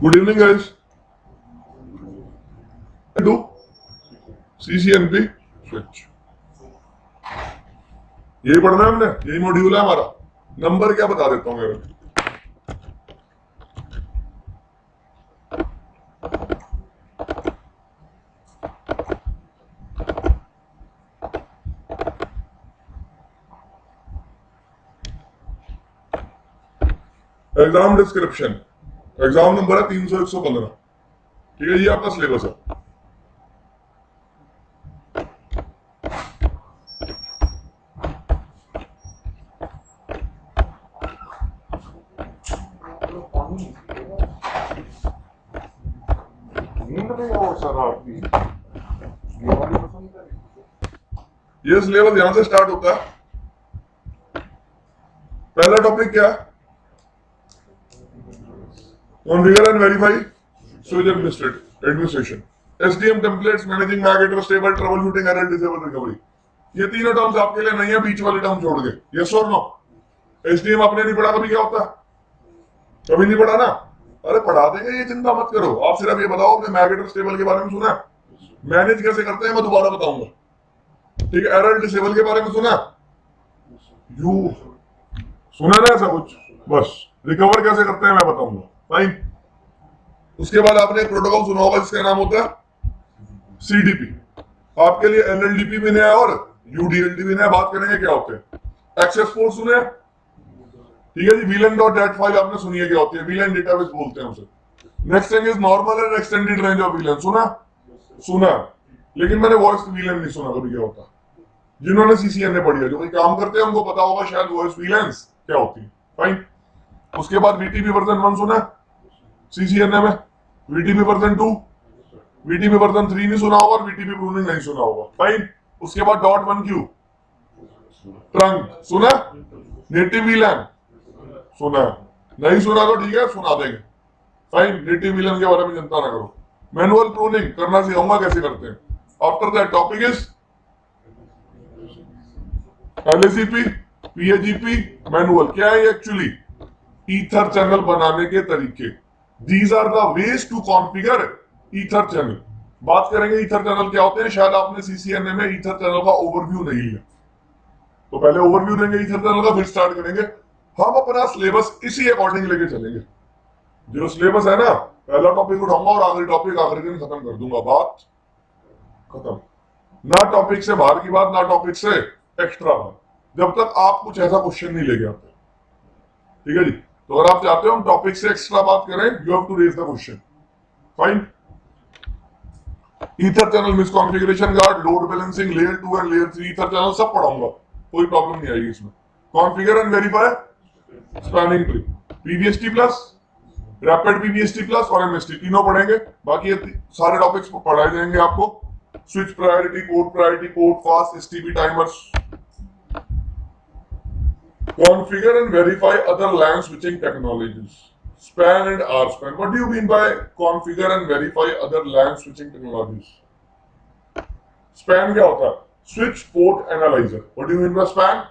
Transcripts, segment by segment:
Good evening guys. Do CCNP switch, यही पढ़ना है हमने, यही मॉड्यूल है हमारा। नंबर क्या बता देता हूँ मैं। एग्जाम डिस्क्रिप्शन, एग्जाम नंबर है 300-115। ठीक है, ये आपका सिलेबस है। ये सिलेबस यहां से स्टार्ट होता है। पहला टॉपिक क्या है? Configure and verify switch administration, SDM templates, managing MAC stable, troubleshooting, error disable recovery. ये तीनों टर्म्स आपके लिए नहीं है, बीच वाली टर्म छोड़ के। यस और नो? एसडीएम आपने नहीं पढ़ा, कभी क्या होता है? कभी नहीं पढ़ा ना? अरे पढ़ा देंगे, ये चिंता मत करो। आप सिर्फ ये बताओ आपने मैक स्टेबल के बारे में सुना? मैनेज कैसे करते हैं मैं दोबारा बताऊंगा। ठीक है, एरर डिसेबल के बारे में सुना? यू सुना ना ऐसा कुछ? बस रिकवर कैसे करते हैं मैं बताऊंगा। फाइन। उसके बाद आपने एक प्रोटोकॉल सुना होगा जिसका नाम होता है सीडीपी। आपके लिए एलएलडीपी भी नया और यूडीएलडी भी नया। बात करेंगे क्या होते हैं। एक्सेस फोर्स सुने? ठीक है जी। वीलन डॉट डेट फाइल आपने सुनी है, क्या होती है? वीलन डेटाबेस बोलते हैं उसे। Next thing is normal and extended range of VLAN. सुना, लेकिन मैंने वॉइस वीलन नहीं सुना कभी क्या होता। जिन्होंने सीसीएनए पढ़ी है, जो कोई काम करते हैं, उनको पता होगा शायद वॉइस वीलेंस क्या होती है। फाइन। उसके बाद वीटीपी वर्जन 1 सुना सीसीएनए में, वीटीपी वर्जन 2, वीटीपी वर्जन 3 नहीं सुना होगा और वीटीपी प्रूनिंग नहीं सुना होगा। फाइन। उसके बाद डॉट 1Q ट्रंक सुना, नेटिव वीलन सुना, नहीं सुना तो ठीक है, सुना देंगे। फाइन। नेटिव वीलन के बारे में चिंता ना करो। मैनुअल प्रूनिंग करना सिखाऊंगा कैसे करते हैं। After that topic is LACP, PAgP, manual. क्या है एक्चुअली? ईथर चैनल बनाने के तरीके। These are the ways to configure EtherChannel. बात करेंगे ईथर चैनल क्या होते हैं। शायद आपने सीसीएनए में ईथर चैनल का ओवरव्यू नहीं लिया, तो पहले ओवरव्यू देंगे ईथर चैनल का, फिर स्टार्ट करेंगे। हम अपना सिलेबस इसी अकॉर्डिंग लेके चलेंगे। जो सिलेबस है ना, पहला टॉपिक उठाऊंगा और आखिरी टॉपिक आखिरी दिन खत्म कर दूंगा। बात खत्म। ना टॉपिक से बाहर की बात, ना टॉपिक से एक्स्ट्रा बात, जब तक आप कुछ ऐसा क्वेश्चन नहीं लेके आते। ठीक है जी। तो अगर आप चाहते हो हम टॉपिक से एक्स्ट्रा बात करें, you have to raise the question. Fine. EtherChannel misconfiguration guard, load balancing, layer 2 and layer 3 EtherChannel सब पढ़ाऊंगा, कोई प्रॉब्लम नहीं आएगी इसमें। Configure and verify spanning tree, PVST plus, rapid PVST plus और एमएसटी तीनों पढ़ेंगे। बाकी ये सारे टॉपिक्स पढ़ाए जाएंगे आपको। Switch priority, port fast, STP timers. Configure and verify other LAN switching technologies. SPAN and RSPAN. What do you mean by configure and verify other LAN switching technologies? SPAN क्या होता है? Switch port analyzer. What do you mean by SPAN?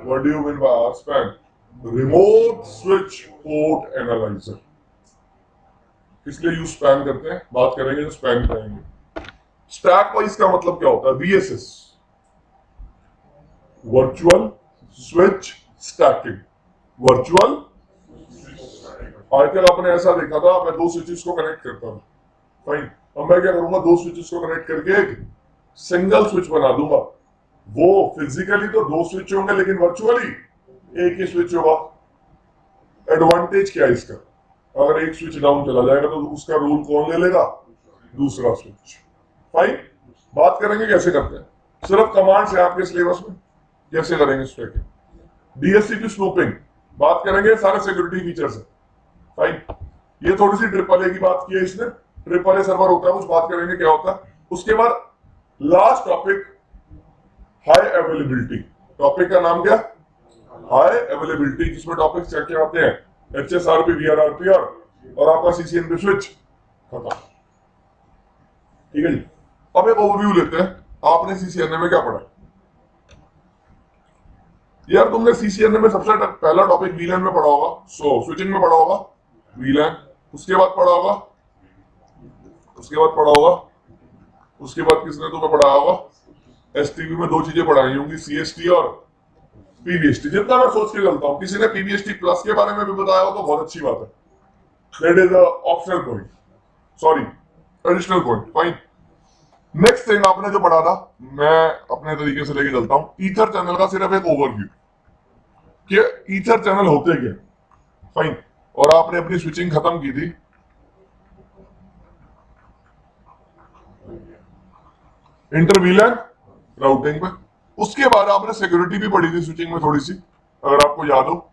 What do you mean by RSPAN? Remote switch port analyzer. इसलिए use span करते हैं। बात करेंगे तो span करेंगे। स्टैक वाइज का मतलब क्या होता है? VSS, virtual switch stacking. Virtual, आजकल आपने ऐसा देखा था, मैं दो स्विचेस को कनेक्ट करता हूं। फाइन। अब मैं क्या करूंगा, दो स्विचेस को कनेक्ट करके एक सिंगल स्विच बना दूंगा। वो फिजिकली तो दो स्विच होंगे, लेकिन वर्चुअली एक ही स्विच होगा। एडवांटेज क्या है इसका? अगर एक स्विच डाउन चला जाएगा तो उसका रोल कौन ले लेगा? दूसरा स्विच। फाइन। बात करेंगे कैसे करते हैं, सिर्फ कमांड से आपके सिलेबस में कैसे करेंगे स्टैकिंग। डीएचसीपी स्नूपिंग, बात करेंगे सारे सिक्योरिटी फीचर्स है। फाइन। ये थोड़ी सी ट्रिपल ए की बात की है इसने, ट्रिपल ए सर्वर होता है कुछ, बात करेंगे क्या होता है। उसके बाद last topic high availability. Topic का नाम क्या? हाई अवेलेबिलिटी, जिसमें टॉपिक क्या क्या आते हैं? HSRP, VRRP और आपका CCNP स्विच। खत्म। ठीक है जी। अब एक ओवरव्यू लेते हैं। आपने सीसीएनए में क्या पढ़ा यार? तुमने सीसीएनए में सबसे पहला टॉपिक वीलन में पढ़ा होगा, स्विचिंग में पढ़ा होगा। वीलैन, उसके बाद पढ़ा होगा, उसके बाद पढ़ा होगा, उसके बाद किसने तुम्हें पढ़ाया होगा? एसटीपी में दो चीजें पढ़ाई होंगी, सीएसटी और पीवीएसटी। जितना मैं सोच के चलता हूँ, किसी ने पीवीएसटी प्लस के बारे में भी बताया हो तो बहुत अच्छी बात है। That is a optional point, sorry additional point, fine. Next thing आपने जो पढ़ा था, मैं अपने तरीके से लेके चलता हूँ। ईथर चैनल का सिर्फ एक ओवरव्यू कि ईथर चैनल होते क्या, फाइन। और आपने अपनी स्विचिंग खत्म की थी इंटरवीलन राउटिंग पे। उसके बाद आपने सिक्योरिटी भी पढ़ी थी स्विचिंग में थोड़ी सी, अगर आपको याद हो।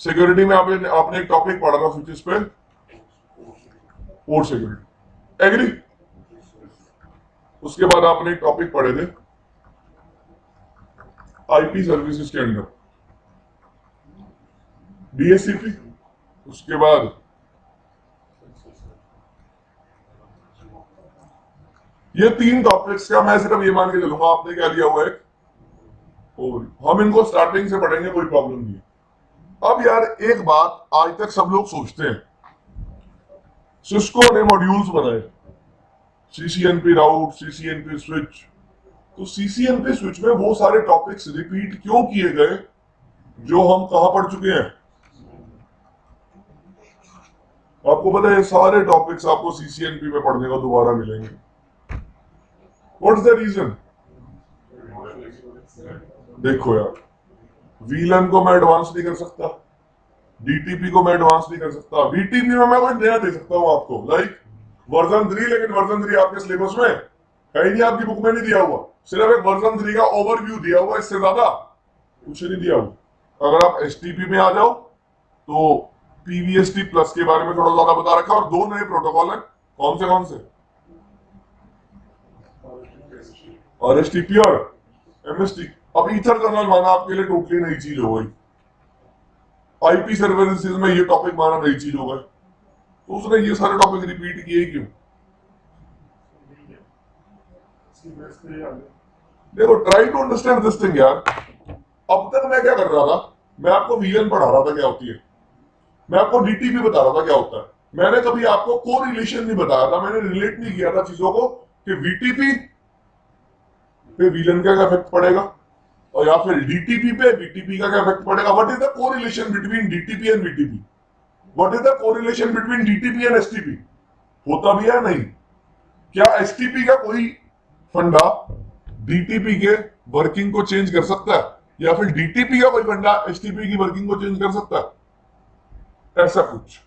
सिक्योरिटी में आपने एक टॉपिक पढ़ा था स्विचेस पे, पोर्ट सिक्योरिटी, एग्री। उसके बाद आपने एक टॉपिक पढ़े थे आईपी सर्विसेज के अंदर, डीएससीपी। उसके बाद ये तीन टॉपिक्स का मैं सिर्फ ये मान के चलूंगा, आपने क्या लिया हुआ है, हम इनको स्टार्टिंग से पढ़ेंगे, कोई प्रॉब्लम नहीं है। अब यार एक बात आज तक सब लोग सोचते हैं, सिस्को ने मॉड्यूल्स बनाए, सीसीएनपी राउट, सीसीएनपी स्विच। तो सीसीएनपी स्विच में वो सारे टॉपिक्स रिपीट क्यों किए गए जो हम कहां पढ़ चुके हैं? आपको पता है सारे टॉपिक्स आपको सीसीएनपी में पढ़ने को दोबारा मिलेंगे। What is the reason? देखो यार, वीलन को मैं एडवांस नहीं कर सकता, डीटीपी को मैं एडवांस नहीं कर सकता, वीटीपी में मैं कोई नया दे सकता हूं आपको, लाइक वर्जन 3, लेकिन वर्जन 3 आपके सिलेबस में है ही नहीं, आपकी बुक में नहीं दिया हुआ। सिर्फ एक वर्जन 3 का ओवरव्यू दिया हुआ, इससे ज्यादा कुछ नहीं दिया हुआ। अगर आप एसटीपी में आ जाओ तो पीवीएसटी प्लस के बारे में थोड़ा ज्यादा बता रखा, और दो नए प्रोटोकॉल हैं। कौन से? और एसटीपी और एमएसटी। अब ईथर कर्नल माना आपके लिए टोटली नई चीज हो गई, आईपी सर्विसेज में ये टॉपिक माना नई चीज हो गई, तो उसने ये सारे टॉपिक रिपीट किए क्यों? देखो, try to understand this thing यार। अब तक मैं क्या कर रहा था, मैं आपको वीएन पढ़ा रहा था क्या होती है, मैं आपको डीटीपी बता रहा था क्या होता है। मैंने कभी आपको कोरिलेशन नहीं बताया था, मैंने रिलेट नहीं किया था चीजों को कि वीटीपी पे वीलन का क्या इफेक्ट पड़ेगा, और या फिर डीटीपी पे वीटीपी का क्या इफेक्ट पड़ेगा। What is the correlation between DTP and VTP? What is the correlation between DTP and STP? होता भी है नहीं? क्या एसटीपी का कोई फंडा डीटीपी के वर्किंग को चेंज कर सकता है, या फिर डीटीपी का कोई फंडा एसटीपी की वर्किंग को चेंज कर सकता है? ऐसा कुछ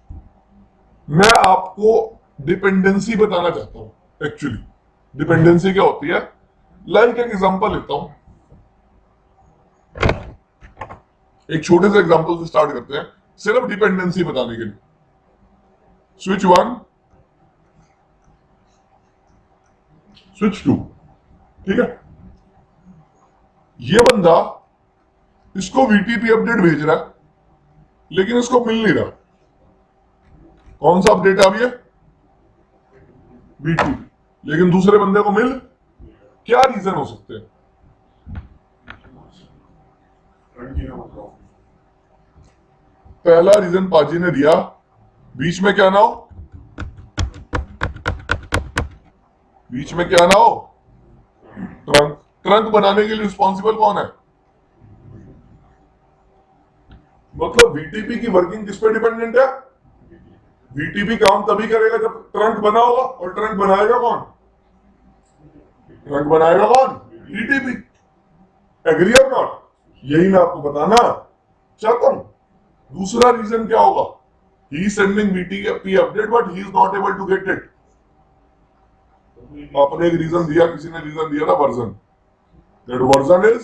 मैं आपको डिपेंडेंसी बताना चाहता हूं। एक्चुअली डिपेंडेंसी क्या होती है, लाइक एक एग्जांपल लेता हूं, एक छोटे से एग्जांपल से स्टार्ट करते हैं, सिर्फ डिपेंडेंसी बताने के लिए। स्विच 1, स्विच 2, ठीक है। ये बंदा इसको वीटीपी अपडेट भेज रहा है, लेकिन इसको मिल नहीं रहा। कौन सा अपडेट आ है? वीटीपी, लेकिन दूसरे बंदे को मिल, क्या रीजन हो सकते हैं? पहला रीजन पाजी ने दिया, बीच में क्या ना हो, बीच में क्या ना हो, ट्रंक। ट्रंक बनाने के लिए रिस्पॉन्सिबल कौन है? मतलब वीटीपी की वर्किंग किस पे डिपेंडेंट है? वीटीपी काम तभी करेगा जब ट्रंक बना होगा, और ट्रंक बनाएगा कौन? ट्रंक बनाएगा कौन? वीटीपी। एग्री और नॉट? यही मैं आपको बताना चाहता हूं। दूसरा रीजन क्या होगा? He is sending VTP update but he is not able to get it. आपने एक रीजन दिया, किसी ने रीजन दिया था version, that version is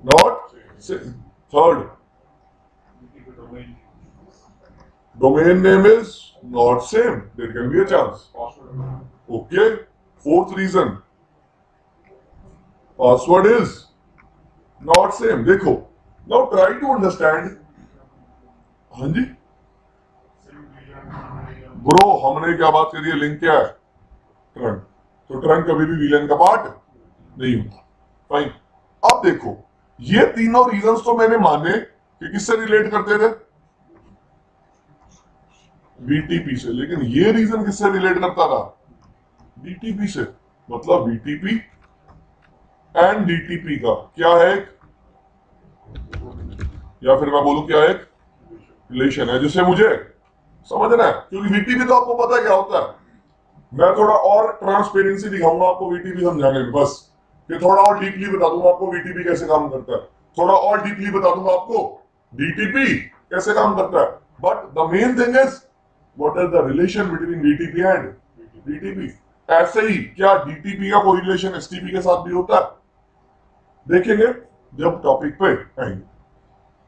not. Third, domain name is not same, there can be a chance. Okay. Fourth reason, password is not same. देखो, now try to understand. हाँ जी bro, हमने क्या बात करी है, लिंक क्या है? ट्रंक। तो ट्रंक कभी भी वीलन का पार्ट नहीं होता, फाइन। अब देखो, ये तीनों रीजंस तो मैंने माने कि किससे रिलेट करते थे? VTP से, लेकिन ये रीजन किससे रिलेट करता था? DTP से। मतलब VTP एंड DTP का क्या है, या फिर मैं बोलूं क्या है, रिलेशन है, जिससे मुझे समझना है। क्योंकि VTP तो आपको पता है क्या होता है। मैं थोड़ा और ट्रांसपेरेंसी दिखाऊंगा आपको VTP समझाने में, बस कि थोड़ा और डीपली बता दूंगा आपको VTP कैसे काम करता है, थोड़ा और डीपली बता दूंगा आपको DTP कैसे काम करता है। But the main thing is what is the relation between VTP and DTP। ऐसे ही क्या DTP का कोई रिलेशन STP के साथ भी होता है, देखेंगे जब टॉपिक पे आएंगे।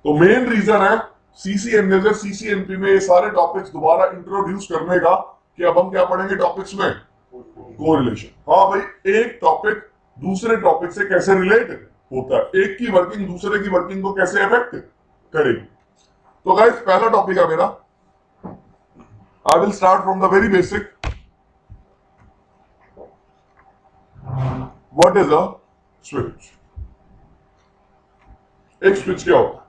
तो मेन रीजन है CCNP में ये सारे टॉपिक्स दोबारा इंट्रोड्यूस करने का कि अब हम क्या पढ़ेंगे टॉपिक्स में, कोरिलेशन। हाँ भाई, एक टॉपिक दूसरे टॉपिक से कैसे रिलेट होता है, एक की वर्किंग दूसरे की वर्किंग को कैसे अफेक्ट करेगी। तो गाइस पहला टॉपिक है मेरा, I will start from the very basic. What is a switch? एक स्विच क्या होता है?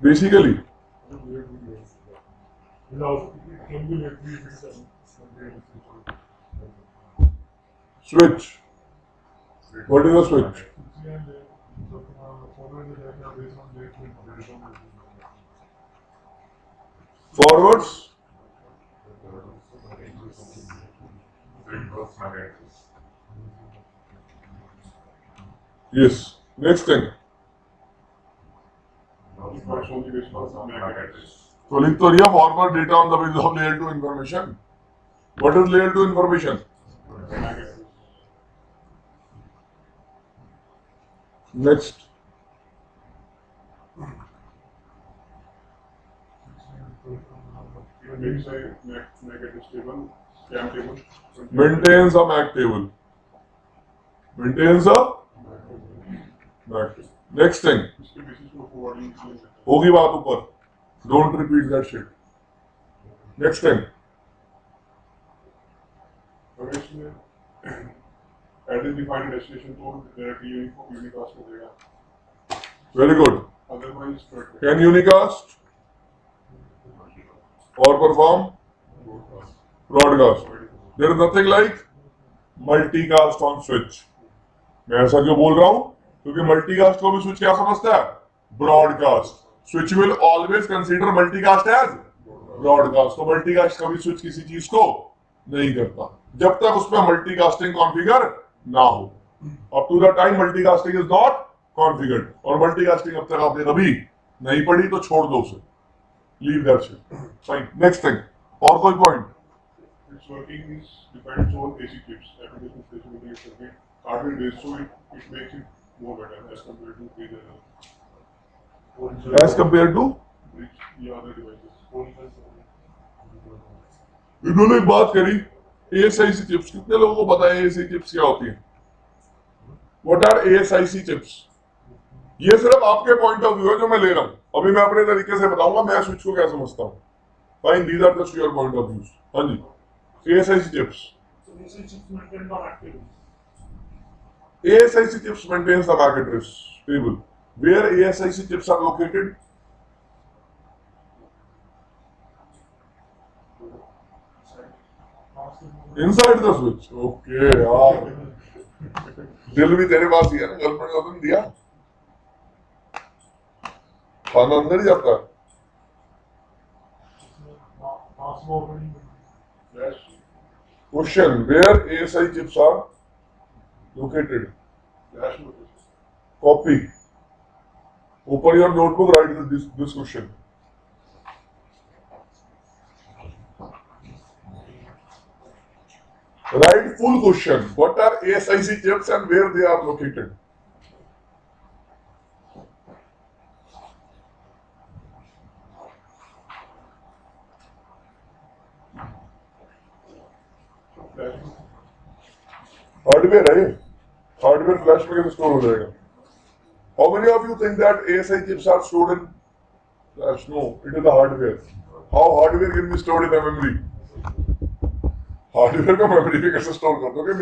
Basically switch. What is a switch? Forwards. Yes. Next thing. तो लिख तो लिया forward data on the basis of layer 2 information. What is layer 2 information? Next, maintains a MAC table. Maintains a MAC table. Next thing, होगी बात ऊपर, don't repeat that shit. Next thing, identify destination तो directly unicast को देगा। very good. Otherwise, Can unicast or perform broadcast? There is nothing like multicast on switch. मैं ऐसा क्यों बोल रहा हूं? क्योंकि मल्टीकास्ट को भी स्विच क्या समझता है? Broadcast. Switch will always consider multicast as broadcast. तो मल्टीकास्ट कभी स्विच किसी चीज को नहीं करता जब तक उसमें मल्टीकास्टिंग कॉन्फ़िगर ना हो। Up to the time multicasting is not configured, और मल्टीकास्टिंग अब तक आपने कभी नहीं पढ़ी तो छोड़ दो उसे, leave that shit. Fine, next thing, और कोई point? its working is depends on AC chips, application specification circuit, hardware based, so it makes it more better as compared to the As compared to other devices. इन्होंने एक बात करी ASIC chips. कितने लोगों को पता है ASIC चिप्स क्या होती है? What are ASIC chips? ये सिर्फ आपके पॉइंट ऑफ व्यू है जो मैं ले रहा हूं। अभी मैं अपने तरीके से बताऊंगा मैं स्विच को क्या समझता हूं। Fine, these are just your point of views. हाँ जी, ASIC chips. ASIC chips maintains the MAC address table. Where ASIC chips are located? Inside the switch. Okay, यार दिल भी तेरे पास ही है ना, गर्लफ्रेंड का तुम दिया, खाना अंदर ही जाता है। Question: Where ASI chips are located? Copy. Open your notebook. Write this question. Write full question. What are ASIC chips and where they are located? Hardware है, हार्डवेयर फ्लैश में कैसे स्टोर हो जाएगा? How many of you think that ASI chips are stored in flash? No, it is the hardware. How hardware can be stored in a memory? Hardware का memory में कैसे store कर दोगे?